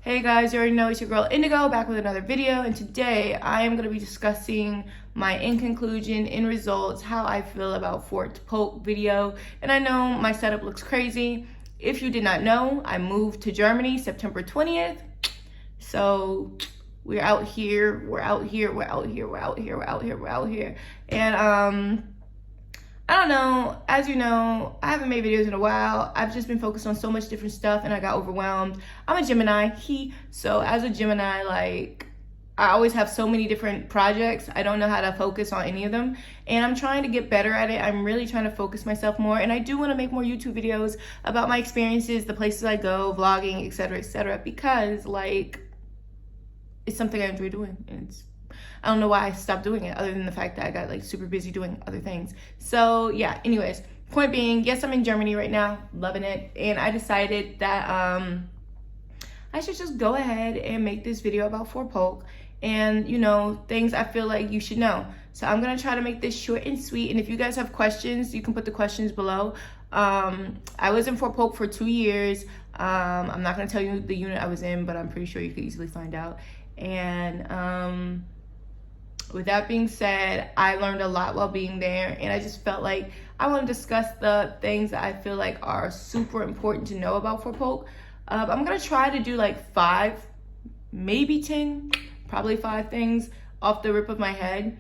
Hey guys, you already know it's your girl Indigo back with another video, and today I am going to be discussing my in conclusion, in results, how I feel about Fort Polk video. And I know my setup looks crazy. If you did not know, I moved to Germany September 20th. So we're out here. And I don't know, as you know, I haven't made videos in a while. I've just been focused on so much different stuff and I got overwhelmed. I'm a Gemini, so as a Gemini, like, I always have so many different projects. I don't know how to focus on any of them, and I'm trying to get better at it. I'm really trying to focus myself more, and I do want to make more YouTube videos about my experiences, the places I go, vlogging, etc., because, like, it's something I enjoy doing, and I don't know why I stopped doing it, other than the fact that I got like super busy doing other things. So yeah, anyways, point being, yes, I'm in Germany right now, loving it, and I decided that I should just go ahead and make this video about Fort Polk and, you know, things I feel like you should know. So I'm gonna try to make this short and sweet, and if you guys have questions, you can put the questions below. I was in Fort Polk for 2 years. I'm not gonna tell you the unit I was in, but I'm pretty sure you could easily find out. And with that being said, I learned a lot while being there, and I just felt like I want to discuss the things that I feel like are super important to know about Fort Polk. I'm going to try to do like 5, maybe 10, probably 5 things off the rip of my head.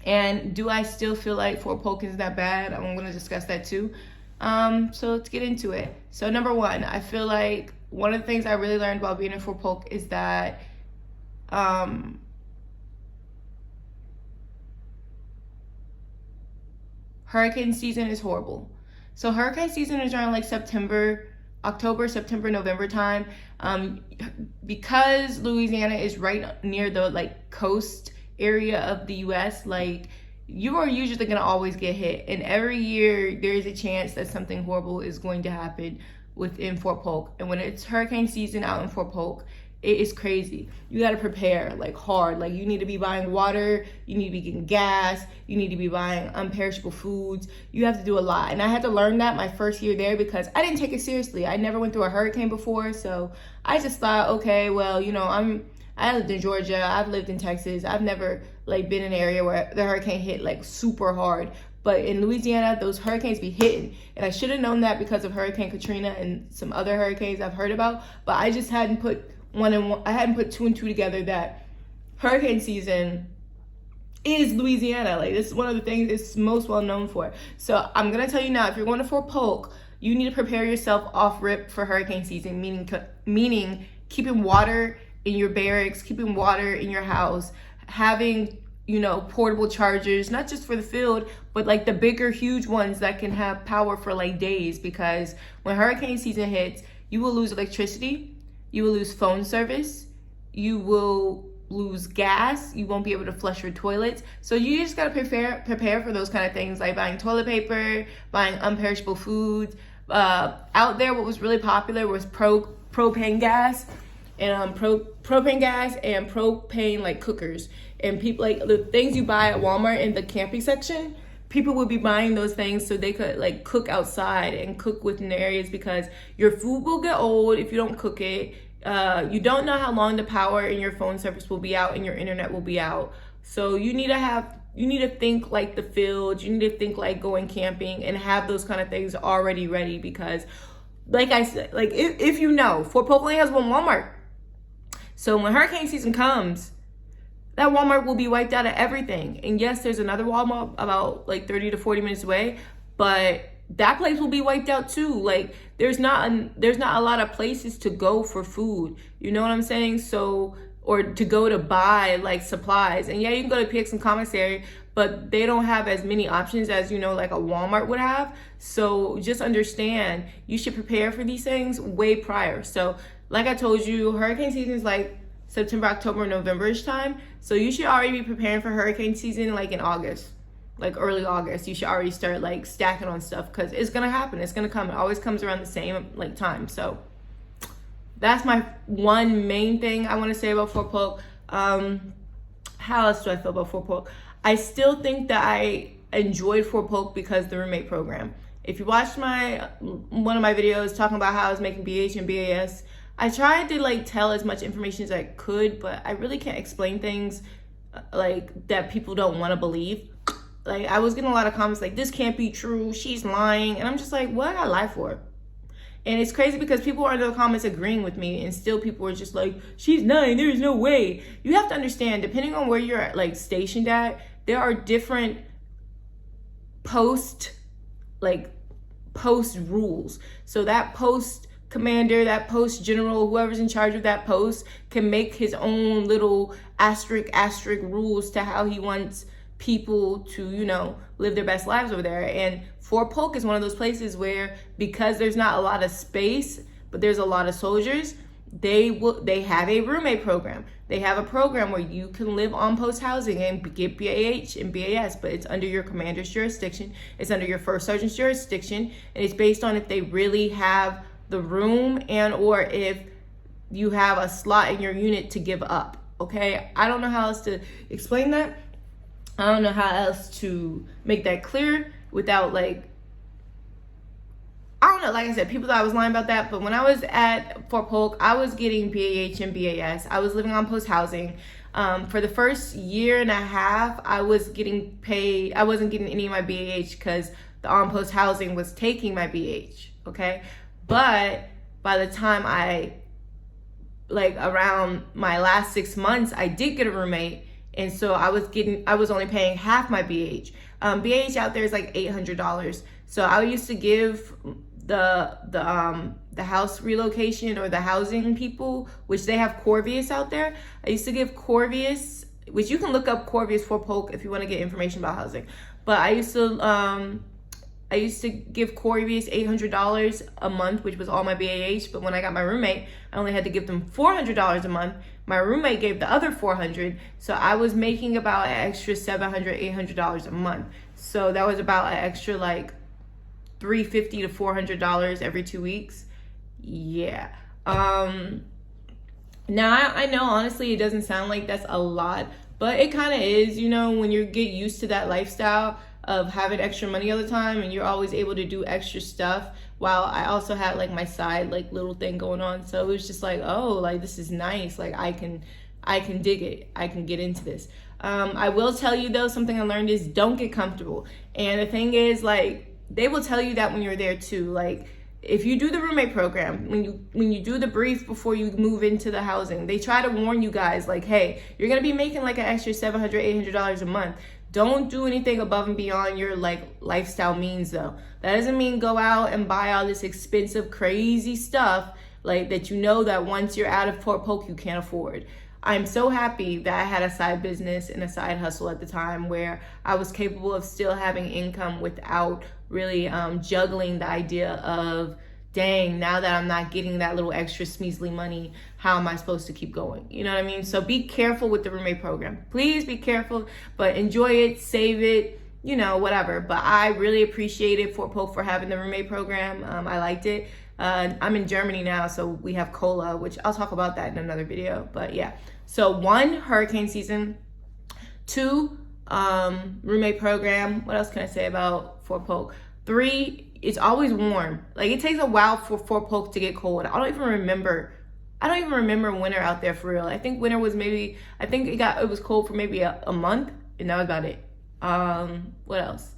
And do I still feel like Fort Polk isn't that bad? I'm going to discuss that too. So let's get into it. So number 1, I feel like one of the things I really learned while being in Fort Polk is that hurricane season is horrible. So hurricane season is around like October, September, November time. Because Louisiana is right near the like coast area of the US, like, you are usually gonna always get hit. And every year there is a chance that something horrible is going to happen within Fort Polk. And when it's hurricane season out in Fort Polk, it is crazy. You got to prepare like hard. Like, you need to be buying water, you need to be getting gas, you need to be buying unperishable foods. You have to do a lot. And I had to learn that my first year there because I didn't take it seriously. I never went through a hurricane before, so I just thought, okay, well, you know, I lived in Georgia, I've lived in Texas. I've never like been in an area where the hurricane hit like super hard. But in Louisiana, those hurricanes be hitting. And I should have known that because of Hurricane Katrina and some other hurricanes I've heard about, but I just hadn't put I hadn't put 2 and 2 together that hurricane season is Louisiana. Like, this is one of the things it's most well known for. So I'm gonna tell you now, if you're going to Fort Polk, you need to prepare yourself off rip for hurricane season, meaning keeping water in your barracks, keeping water in your house, having, you know, portable chargers, not just for the field, but like the bigger, huge ones that can have power for like days, because when hurricane season hits, you will lose electricity, you will lose phone service, you will lose gas, you won't be able to flush your toilets. So you just gotta prepare for those kind of things, like buying toilet paper, buying unperishable foods. Out there, what was really popular was propane gas and propane like cookers. And people, like, the things you buy at Walmart in the camping section, people would be buying those things so they could like cook outside and cook within the areas, because your food will get old if you don't cook it. You don't know how long the power in your phone service will be out and your internet will be out. So you need to think like the field. You need to think like going camping and have those kind of things already ready, because like I said, like, if you know, Fort Polk only has one Walmart. So when hurricane season comes, that Walmart will be wiped out of everything. And yes, there's another Walmart about like 30 to 40 minutes away, but that place will be wiped out too. Like, there's not a lot of places to go for food. You know what I'm saying? So, or to go to buy like supplies. And yeah, you can go to PX and Commissary, but they don't have as many options as, you know, like a Walmart would have. So just understand, you should prepare for these things way prior. So like I told you, hurricane season is like September, October, November-ish time. So you should already be preparing for hurricane season like in August, like early August. You should already start like stacking on stuff, because it's gonna happen. It's gonna come. It always comes around the same like time. So that's my one main thing I want to say about Fort Polk. How else do I feel about Fort Polk? I still think that I enjoyed Fort Polk because the roommate program. If you watched one of my videos talking about how I was making BH and BAS, I tried to like tell as much information as I could, but I really can't explain things like that people don't want to believe. Like, I was getting a lot of comments like, this can't be true, she's lying. And I'm just like, what I gotta lie for? And it's crazy because people are in the comments agreeing with me, and still people are just like, she's lying, there's no way. You have to understand, depending on where you're like stationed at, there are different post rules. So that post commander, that post general, whoever's in charge of that post can make his own little asterisk rules to how he wants people to, you know, live their best lives over there. And Fort Polk is one of those places where, because there's not a lot of space, but there's a lot of soldiers, they have a roommate program. They have a program where you can live on post housing and get BAH and BAS, but it's under your commander's jurisdiction. It's under your first sergeant's jurisdiction, and it's based on if they really have the room and or if you have a slot in your unit to give up. Okay, I don't know how else to explain that. I don't know how else to make that clear without like, I don't know, like I said, people thought I was lying about that, but when I was at Fort Polk, I was getting BAH and BAS. I was living on post housing. For the first year and a half, I was getting paid. I wasn't getting any of my BAH because the on-post housing was taking my BAH, okay? But by the time around my last 6 months, I did get a roommate, and so I was only paying half my BAH. BAH out there is like $800. So I used to give the house relocation or the housing people, which they have Corvius out there. I used to give Corvius, which you can look up Corvius Fort Polk if you want to get information about housing. But I used to give Corvius $800 a month, which was all my BAH. But when I got my roommate, I only had to give them $400 a month. My roommate gave the other $400, so I was making about an extra $700, $800 a month. So that was about an extra like $350 to $400 every 2 weeks. Yeah. Now I know honestly it doesn't sound like that's a lot, but it kind of is, you know, when you get used to that lifestyle of having extra money all the time and you're always able to do extra stuff, while I also had like my side like little thing going on. So it was just like, oh, like this is nice, like I can dig it, I can get into this. I will tell you though, something I learned is don't get comfortable. And the thing is, like, they will tell you that when you're there too. Like, if you do the roommate program, when you do the brief before you move into the housing, they try to warn you guys like, hey, you're gonna be making like an extra $700, $800 a month. Don't do anything above and beyond your like lifestyle means though. That doesn't mean go out and buy all this expensive, crazy stuff like that, you know, that once you're out of Fort Polk, you can't afford. I'm so happy that I had a side business and a side hustle at the time where I was capable of still having income without really juggling the idea of, dang, now that I'm not getting that little extra measly money, how am I supposed to keep going? You know what I mean? So be careful with the roommate program. Please be careful, but enjoy it, save it, you know, whatever. But I really appreciated Fort Polk for having the roommate program. I liked it. I'm in Germany now, so we have COLA, which I'll talk about that in another video. But yeah, so 1, hurricane season. 2, roommate program. What else can I say about Fort Polk? 3, it's always warm. Like, it takes a while for Fort Polk to get cold. I don't even remember winter out there for real. I think winter was maybe, it was cold for maybe a month, and that was about it. What else?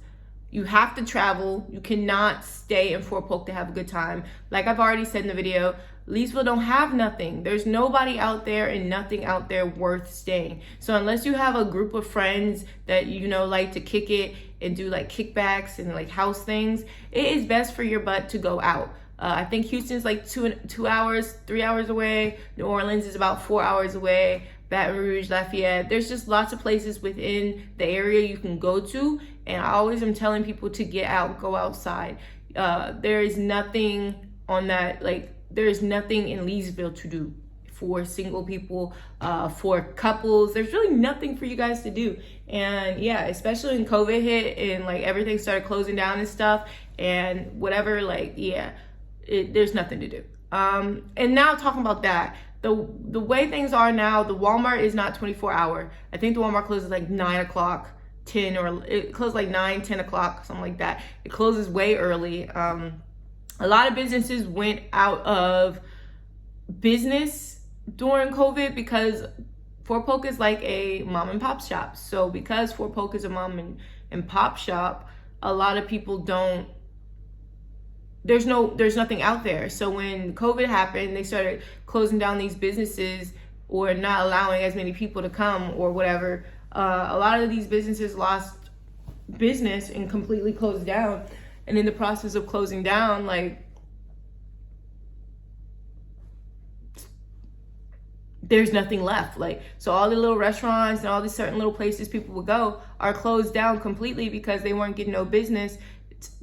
You have to travel. You cannot stay in Fort Polk to have a good time. Like I've already said in the video, Leesville don't have nothing. There's nobody out there and nothing out there worth staying. So unless you have a group of friends that, you know, like to kick it and do like kickbacks and like house things, it is best for your butt to go out. I think Houston's like 2 hours, 3 hours away. New Orleans is about 4 hours away. Baton Rouge, Lafayette. There's just lots of places within the area you can go to. And I always am telling people to get out, go outside. There is nothing on that, like, there is nothing in Leesville to do for single people, for couples. There's really nothing for you guys to do. And yeah, especially when COVID hit and like everything started closing down and stuff and whatever, like, yeah, there's nothing to do. And now talking about that, the way things are now, the Walmart is not 24-hour. I think the Walmart closes like 9 o'clock, 10, or it closes like 9, 10 o'clock, something like that. It closes way early. A lot of businesses went out of business during COVID because Fort Polk is like a mom and pop shop. So because Fort Polk is a mom and pop shop, a lot of people don't, there's nothing out there. So when COVID happened, they started closing down these businesses or not allowing as many people to come or whatever. A lot of these businesses lost business and completely closed down. And in the process of closing down, like, there's nothing left. Like, so all the little restaurants and all these certain little places people would go are closed down completely because they weren't getting no business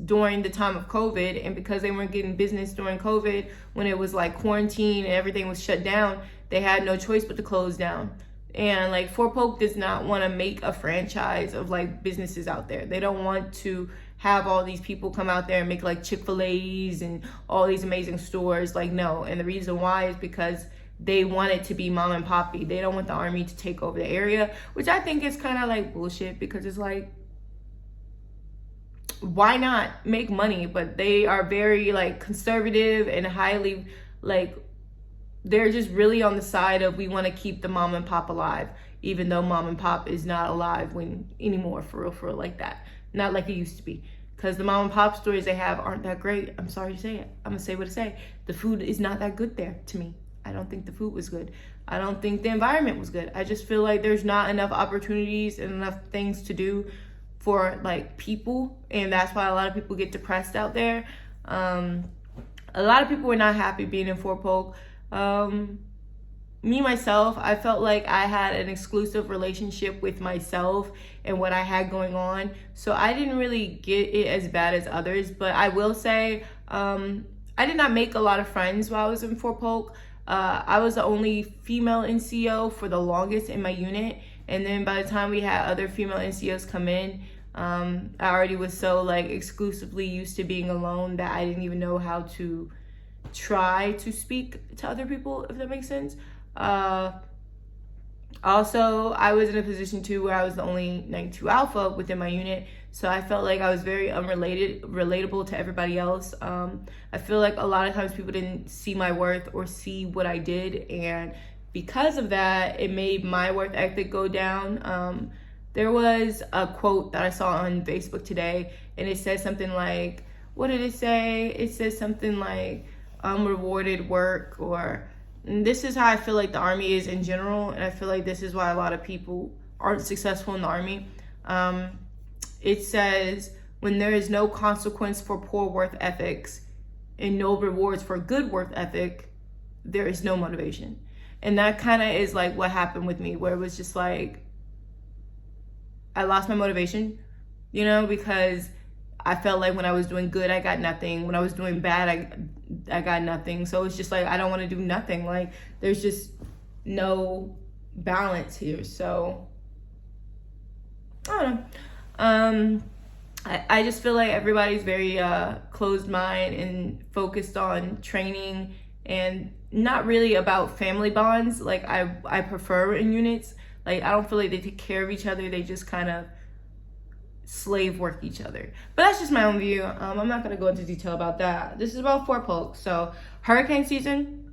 during the time of COVID. And because they weren't getting business during COVID, when it was like quarantine and everything was shut down, they had no choice but to close down. And like Fort Polk does not want to make a franchise of like businesses out there. They don't want to have all these people come out there and make like Chick-fil-A's and all these amazing stores. Like, no. And the reason why is because they want it to be mom and poppy. They don't want the army to take over the area, which I think is kind of like bullshit because it's like, why not make money? But they are very like conservative and highly like, they're just really on the side of we want to keep the mom and pop alive, even though mom and pop is not alive anymore, for real, like that. Not like it used to be. Because the mom and pop stores they have aren't that great. I'm sorry to say it. I'm going to say what I say. The food is not that good there to me. I don't think the food was good. I don't think the environment was good. I just feel like there's not enough opportunities and enough things to do for like people. And that's why a lot of people get depressed out there. A lot of people were not happy being in Fort Polk. Me, myself, I felt like I had an exclusive relationship with myself and what I had going on. So I didn't really get it as bad as others. But I will say, I did not make a lot of friends while I was in Fort Polk. I was the only female NCO for the longest in my unit. And then by the time we had other female NCOs come in, I already was so like exclusively used to being alone that I didn't even know how to try to speak to other people, if that makes sense. Also, I was in a position too where I was the only 92 alpha within my unit, so I felt like I was very relatable to everybody else. I feel like a lot of times people didn't see my worth or see what I did, and because of that, it made my worth ethic go down. There was a quote that I saw on Facebook today, and it said something like, what did it say? It says something like unrewarded work, or and this is how I feel like the Army is in general, and I feel like this is why a lot of people aren't successful in the Army. It says, when there is no consequence for poor work ethics and no rewards for good work ethic, there is no motivation. And that kind of is like what happened with me, where it was just like, I lost my motivation, you know, because I felt like when I was doing good, I got nothing. When I was doing bad, I got nothing. So it's just like, I don't want to do nothing. Like, there's just no balance here. So, I don't know. I just feel like everybody's very closed mind and focused on training and not really about family bonds like I prefer in units. Like, I don't feel like they take care of each other. They just kind of slave work each other. But that's just my own view. I'm not going to go into detail about that. This is about Fort Polk. So, hurricane season.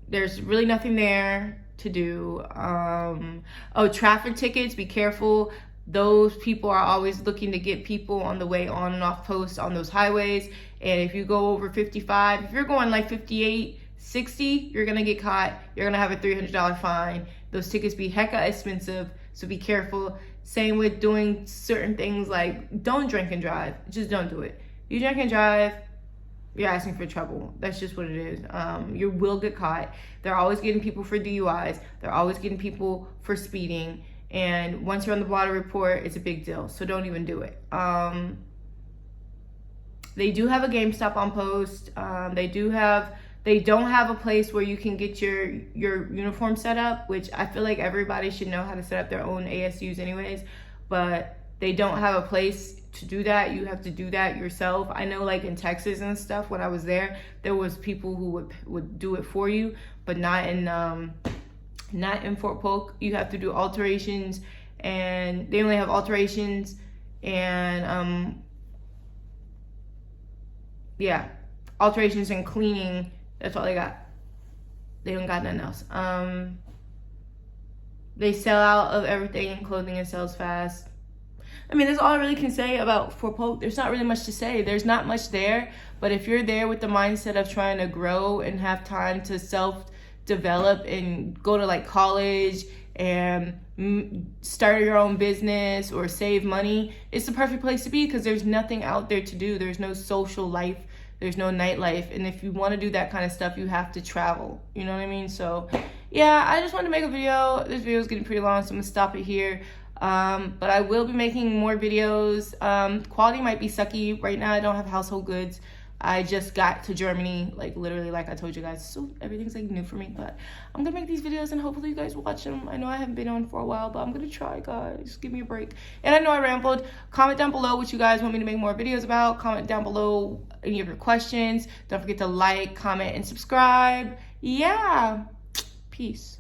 There's really nothing there to do. Oh, traffic tickets. Be careful. Those people are always looking to get people on the way on and off post on those highways. And if you go over 55, if you're going like 58, 60, you're going to get caught. You're going to have a $300 fine. Those tickets be hecka expensive, so be careful. Same with doing certain things like don't drink and drive. Just don't do it. You drink and drive, you're asking for trouble. That's just what it is. You will get caught. They're always getting people for DUIs. They're always getting people for speeding. And once you're on the blotter report, it's a big deal. So don't even do it. They do have a GameStop on post. They don't have a place where you can get your uniform set up, which I feel like everybody should know how to set up their own ASUs anyways, but they don't have a place to do that. You have to do that yourself. I know like in Texas and stuff, when I was there was people who would do it for you, but not in Fort Polk. You have to do alterations, and they only have alterations and alterations and cleaning That's all they got. They don't got nothing else. They sell out of everything in clothing and sells fast. I mean, that's all I really can say for Polk. There's not really much to say. There's not much there. But if you're there with the mindset of trying to grow and have time to self-develop and go to like college and start your own business or save money, it's the perfect place to be, because there's nothing out there to do. There's no social life. There's no nightlife. And if you want to do that kind of stuff, you have to travel. You know what I mean? So yeah, I just wanted to make a video. This video is getting pretty long, so I'm gonna stop it here. But I will be making more videos. Quality might be sucky. Right now I don't have household goods. I just got to Germany, like literally, like I told you guys, so everything's like new for me. But I'm gonna make these videos and hopefully you guys watch them. I know I haven't been on for a while, but I'm gonna try, guys. Give me a break. And I know I rambled. Comment down below what you guys want me to make more videos about. Comment down below any of your questions. Don't forget to like, comment, and subscribe. Yeah, peace.